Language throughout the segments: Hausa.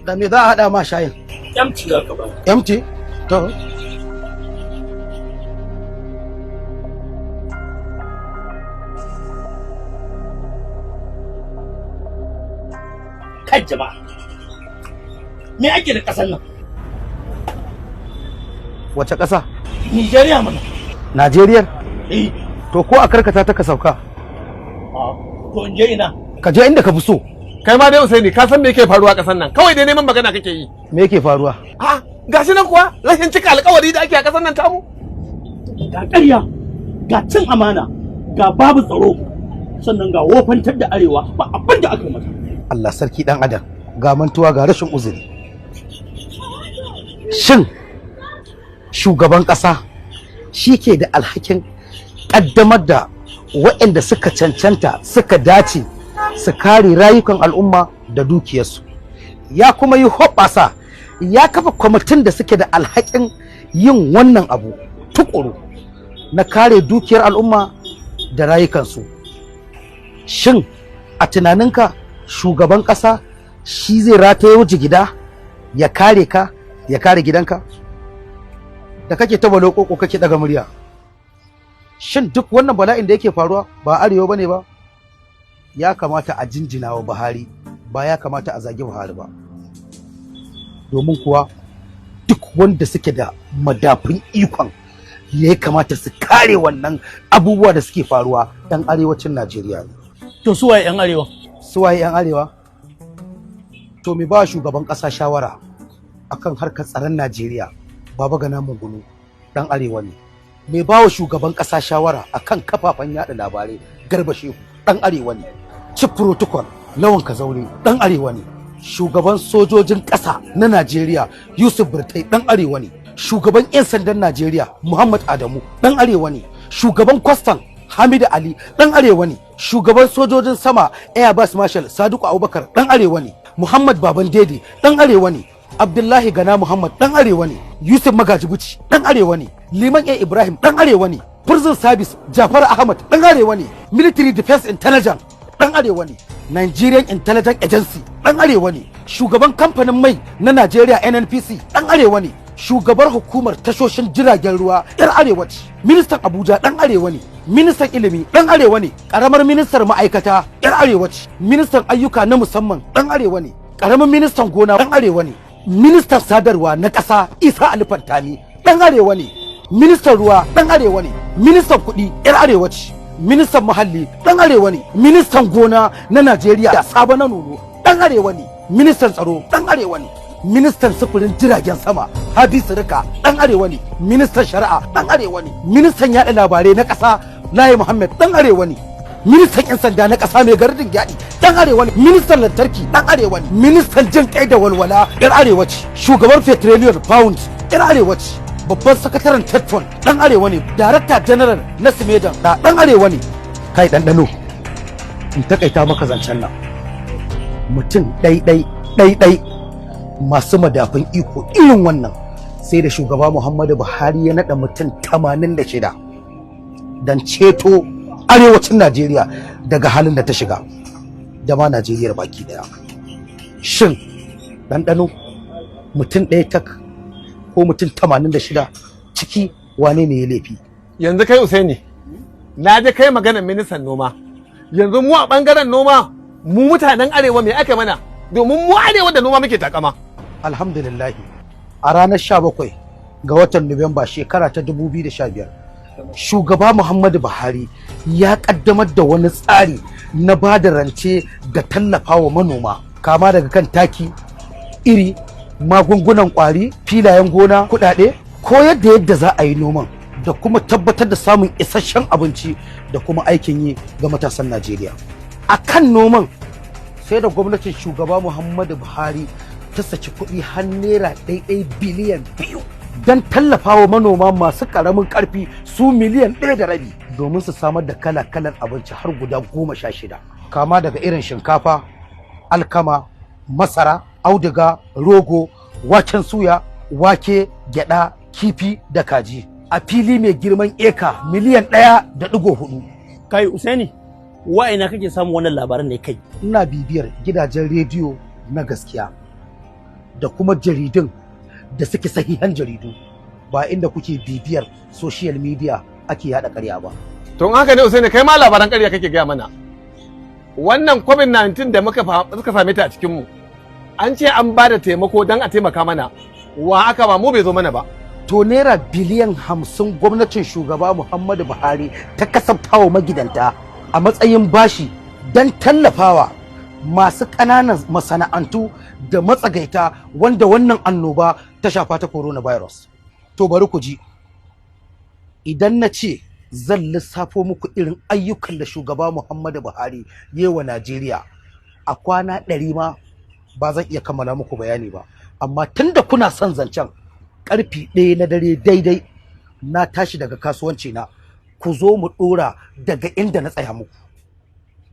Da me za a haɗa ma shayin? Empty za ka ba. Empty? To. Kai jama'a. Me ake da ƙasar nan? Wace ƙasa? Nigeria mana. Najeriya? Eh. To ko a karkata ta ka sauka? To in je ina. Ka je inda ka fi so. Kai ma dai Usaini ka san me yake faruwa a ƙasar nan? Kawai dai neman magana kake yi. Me yake faruwa? Ha, gashi nan kuwa rashin cika alƙawari da ake a ƙasar nan tamu. Ga ƙarya, ga cin amana, ga babu tsaro, sannan ga wofantar da arewa ba abin da aka mata. Allah sarki dan adam, ga mantuwa ga rashin uzuri. Shin shugaban ƙasa shi ke da alhakin ƙaddamar da waɗanda suka cancanta suka dace su kare rayukan al'umma da dukiyarsu, ya kuma yi hoɓɓasa ya kafa kwamitin da suke da alhakin yin wannan abu tukuru na kare dukiyar al'umma da rayukansu. Shin a tunaninka shugaban ƙasa shi zai rataye jigida ya kare ka ya kare gidanka da kake ta balokoko kake daga murya? Shin duk wannan bala'in da yake faruwa ba arewa bane ba? Ya kamata a jinjina wa Buhari, ba ya kamata a zagi Buhari ba. Domin kuwa duk wanda suke da madafin ikon ya kamata su kare wannan abubuwa da suke faruwa ɗan arewacin Najeriya ne. To su waye 'yan arewa? Su waye 'yan arewa? To me ba shugaban ƙasa shawara akan harkar tsaron Najeriya, Baba Gana Mungunu ɗan arewa ne. Me ba wa shugaban ƙasa shawara akan kafafen yaɗa labarai, Garba Shehu ɗan arewa ne. Chief Protocol Lawan Kazaure ɗan arewa ne. Shugaban sojojin ƙasa na Najeriya Yusuf Burtai ɗan arewa ne. Shugaban 'yan sandan Najeriya Muhammad Adamu ɗan arewa ne. Shugaban kwastan Hamidu Ali ɗan arewa ne. Shugaban sojojin sama Air Vice Marshal Sadiku Abubakar ɗan arewa ne. Muhammad Baban Dede ɗan arewa ne. Abdullahi Gana Muhammad ɗan arewa ne. Yusuf Magajibuci ɗan arewa ne. Liman A Ibrahim ɗan arewa ne. Prison Service Jafar Ahmad ɗan arewa ne. Military Defense Intelligence ɗan arewa ne. Nigerian Intelligence Agency ɗan arewa ne. Shugaban kamfanin mai na Najeriya NNPC ɗan arewa ne. Shugabar hukumar tashoshin jiragen ruwa 'yar arewa ce. Ministan Abuja ɗan arewa ne. Ministan ilimi ɗan arewa ne. Ƙaramar ministar ma'aikata 'yar arewa ce. Ministan ayyuka na musamman ɗan arewa ne. Ƙaramin ministan gona ɗan arewa ne. Ministan sadarwa na ƙasa Isa Ali Fantami ɗan arewa ne. Ministan ruwa ɗan arewa ne. Ministan kuɗi 'yar arewa ce. Ministan muhalli ɗan arewa ne. Ministan gona na Najeriya Sabo na Nono ɗan arewa ne. Ministan tsaro ɗan arewa ne. Ministan sufurin jiragen sama Hadi Sirika ɗan arewa ne. Ministan shari'a ɗan arewa ne. Ministan yaɗa labarai na ƙasa Layi Muhammad ɗan arewa ne. Ministan 'yan sanda na ƙasa mai gardin gyaɗi ɗan arewa ne. Ministan lantarki ɗan arewa ne. Ministan jin kai da walwala 'yar arewa ce. Shugaban Petroleum Pound 'yar arewa ce. Babban sakataren Tetfon ɗan arewa ne. Darakta General na Simedan ɗan arewa ne. Kai ɗanɗano in takaita maka zancen nan, mutum ɗai masu madafin iko irin wannan sai da shugaba Muhammadu Buhari ya naɗa mutum 86 don ceto arewacin Najeriya daga halin da ta shiga da ma Najeriya baki daya. Shin ɗanɗano mutum ɗaya tak ko mutum 86 ciki wane ne ya laifi? Yanzu kai Usaini, na je kai maganar ministan noma. Yanzu mu a bangaren noma mu mutanen arewa me aka mana? Domin mu arewa da noma muke takama. Alhamdulillah, a ranar 17 ga watan Nuwamba shekara ta 2015 shugaba Muhammadu Buhari ya kaddamar da wani tsari na ba da rance da tallafa wa manoma, kama daga kan taki, iri, magungunan kwari, filayen gona, kudade, koyar da yadda za a yi noman da kuma tabbatar da samun isasshen abinci da kuma aikin yi ga matasan Najeriya. A kan noman sai da gwamnatin shugaba Muhammadu Buhari ta saki kuɗi har naira 1 biliyan 2 don tallafawa manoma masu ƙaramin ƙarfi su miliyan 1.5 domin su samar da kala-kalan abinci har guda 16, kama daga irin shinkafa, alkama, masara, auduga, rogo, waken suya, wake, gyada, kifi da kaji a fili mai girman eka miliyan 1.4. Kai Usaini, wa'ina kake samun wannan labaran ne kai? Ina bibiyar gidajen rediyo na gaskiya da kuma jaridun da suke sahihan jaridu, ba inda kuke bibiyar social media ake yada ƙarya ba. To haka ne Usaini, kai ma labaran ƙarya kake gaya mana. Wannan COVID-19 da muka same ta a cikinmu, an ce an ba da taimako don a taimaka mana, wa aka ba mu bai zo mana ba. To naira biliyan 50 gwamnatin shugaba Muhammadu Buhari ta kasaftawa magidanta a matsayin bashi don tallafawa masu ƙananan masana'antu da matsagaita wanda wannan annoba ta shafa ta coronavirus. To bari ku ji, idan na ce zan lissafo muku irin ayyukan da shugaba Muhammadu Buhari yi wa Najeriya a kwana 100 ma ba zan iya kammala muku bayani ba, amma tunda kuna son zancen, karfi 1 na dare daidai na tashi daga kasuwanci na, ku zo mu dora daga inda na tsaya muku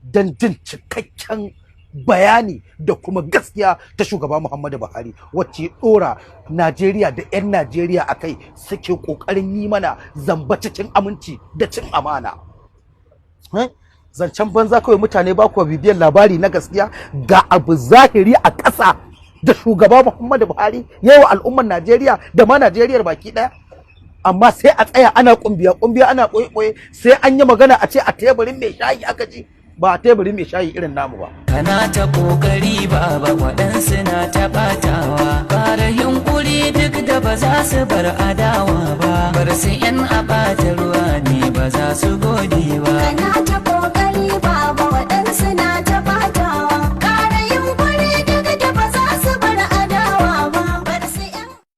don jin cikakken bayani da kuma gaskiya ta shugaba Muhammadu Buhari wacce dora Najeriya da 'yan Najeriya a kai suke kokarin yi mana zamba cikin aminci da cin amana. Zancen banza kawai mutane ba kuwa bibiyar labari na gaskiya, ga abu zahiri a ƙasa da shugaba Muhammadu Buhari yawa al'ummar Najeriya da ma Najeriyar baki ɗaya. Amma sai a tsaya ana kumbiya ana ɓoye sai an yi magana a ce a teburin mai shayi aka ji, ba a teburin mai shayi irin namu ba. Kana ta kokari baba, waɗansu na ta ɓatawa, fara yunkuri duk da ba za su bar adawa ba, bar su 'yan a ɓata ruwa ne ba za su gode ba. Kana ta kokari